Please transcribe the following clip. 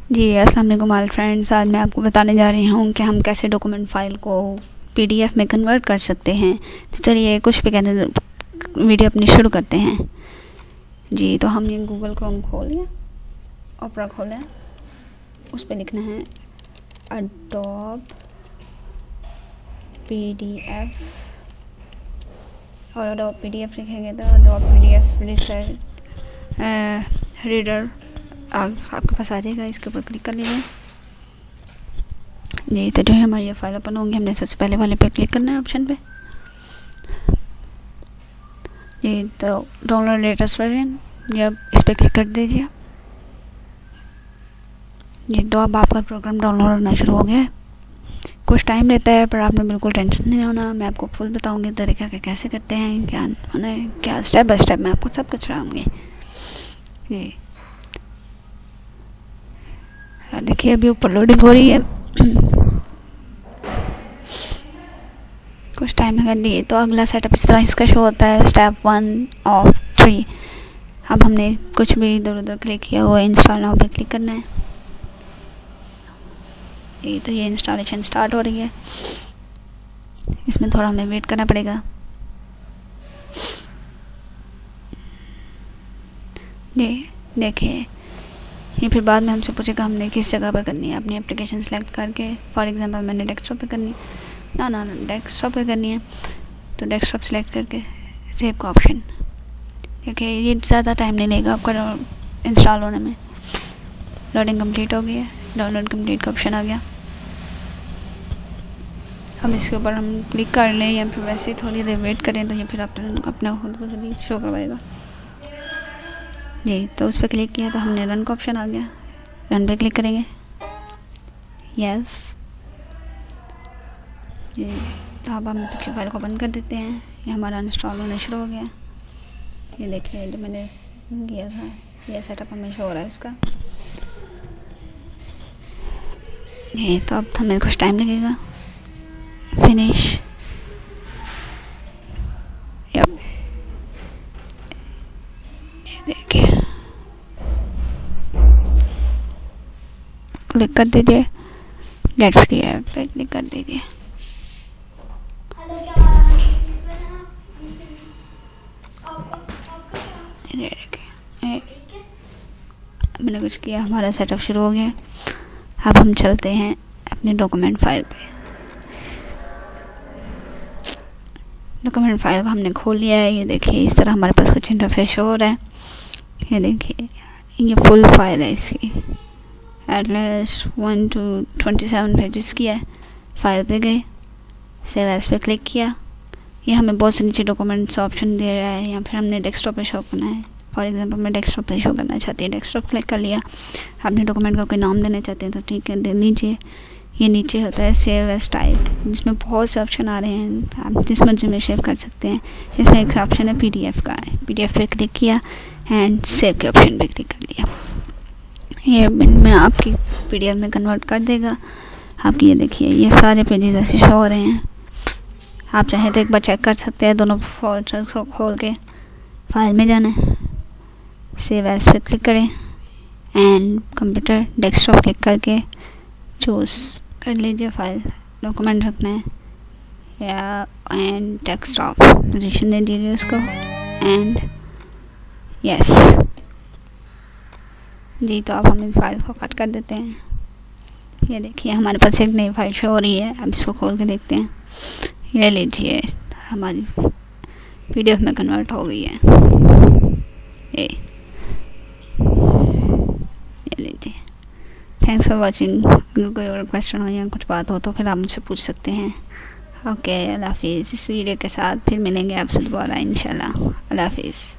जी अस्सलाम वालेकुम all friends. आज मैं आपको बताने जा रही हूँ कि हम कैसे डॉक्यूमेंट फ़ाइल को पीडीएफ में कन्वर्ट कर सकते हैं। तो चलिए कुछ भी कहने वीडियो अपनी शुरू करते हैं। जी तो हम ये गूगल क्रोम खोलें, ओपरा खोलें, उस पर लिखना है अडोब पीडीएफ, और अडोब पीडीएफ लिखेंगे तो अडोब पीडीएफ रीडर आपके पास आ जाएगा। इसके ऊपर क्लिक कर लीजिए। जी तो जो है हमारी ये फाइल ओपन होंगी। हमने सबसे पहले वाले पे क्लिक करना है ऑप्शन पे। जी तो डाउनलोड लेटेस्ट वर्जन, ये अब इस पर क्लिक कर दीजिए। ये तो अब आपका प्रोग्राम डाउनलोड होना शुरू हो गया है। कुछ टाइम लेता है पर आपने बिल्कुल टेंशन नहीं होना। मैं आपको फुल बताऊंगी तरीका कि कैसे करते हैं, क्या क्या स्टेप बाय स्टेप मैं आपको सब कुछ बताऊंगी। जी देखिए अभी ऊपर लोडिंग हो रही है, कुछ टाइम कर लिए। तो अगला सेटअप इस तरह इसका शो होता है, स्टेप 1 और 3। अब हमने कुछ भी इधर उधर क्लिक किया हुआ इंस्टॉल नाउ पे क्लिक करना है। ये तो ये इंस्टॉलेशन स्टार्ट हो रही है, इसमें थोड़ा हमें वेट करना पड़ेगा। देखिए ये फिर बाद में हमसे पूछेगा हमने किस जगह पर करनी है। अपनी एप्लीकेशन सेलेक्ट करके, फॉर एग्जांपल मैंने डेस्कटॉप पे करनी है, ना डेस्कटॉप पे करनी है तो डेस्कटॉप सेलेक्ट करके सेव का ऑप्शन। देखिए ये ज़्यादा टाइम नहीं लेगा आपका इंस्टॉल होने में। लोडिंग कंप्लीट हो गई है, डाउनलोड कंप्लीट का ऑप्शन आ गया। अब इसके ऊपर हम क्लिक कर लें या फिर वैसे ही थोड़ी देर वेट करें तो ये फिर अपना खुद को जल्दी शो करवाएगा। जी तो उस पर क्लिक किया तो हमने रन का ऑप्शन आ गया, रन पे क्लिक करेंगे। यस जी तो अब हम पिक्चर फाइल को बंद कर देते हैं। ये हमारा इंस्टॉल होना शुरू हो गया। ये देखिए जो मैंने किया था ये सेटअप हमें शो हो रहा है उसका। ये तो अब हमें कुछ टाइम लगेगा। फिनिश, देखिए क्लिक कर दीजिए, गेट फ्री ऐप पे क्लिक कर दीजिए। मैंने कुछ किया, हमारा सेटअप शुरू हो गया। अब हम चलते हैं अपने डॉक्यूमेंट फाइल पे। डॉक्यूमेंट फाइल को हमने खोल लिया है। ये देखिए इस तरह हमारे पास कुछ इंटरफेस हो रहा है। ये देखिए ये फुल फाइल है इसकी, एटलीस्ट 1 to 27 पेजेस की है। फाइल पे गए, सेव एज पे क्लिक किया। ये हमें बहुत से नीचे डॉक्यूमेंट्स ऑप्शन दे रहा है, या फिर हमने डेस्कटॉप पे शो करना है। फॉर एग्जांपल मैं डेस्कटॉप पे शो करना चाहती हूँ, डेस्कटॉप क्लिक कर लिया। अपने डॉक्यूमेंट को कोई नाम देना चाहते हैं तो ठीक है दे लीजिए। ये नीचे होता है सेव एज टाइप, जिसमें बहुत से ऑप्शन आ रहे हैं, आप जिस मर्जी में सेव कर सकते हैं। इसमें एक ऑप्शन है पीडीएफ का, पीडीएफ पे क्लिक किया एंड सेव के ऑप्शन पे क्लिक कर लिया। ये में आपकी पीडीएफ में कन्वर्ट कर देगा। आप ये देखिए ये सारे पेजेस ऐसे शो हो रहे हैं। आप चाहे तो एक बार चेक कर सकते हैं, दोनों फोल्डर को खोल के फाइल में जाना है, सेव एज पे क्लिक करें एंड कंप्यूटर डेस्कटॉप क्लिक करके चूज़ कर लीजिए फाइल डॉक्यूमेंट रखना है, या एंड डेस्कटॉप पोजीशन दे दीजिए उसको एंड यस। जी तो अब हम इस फाइल को कट कर देते हैं। ये देखिए हमारे पास एक नई फाइल शो हो रही है। अब इसको खोल के देखते हैं। ये लीजिए हमारी पीडीएफ में कन्वर्ट हो गई है। ये लीजिए। Thanks for watching. अगर कोई और क्वेश्चन हो या कुछ बात हो तो फिर आप मुझसे पूछ सकते हैं। ओके अल्लाह हाफिज़। इस वीडियो के साथ फिर मिलेंगे आपसे दोबारा इंशाल्लाह। अल्लाह हाफिज़।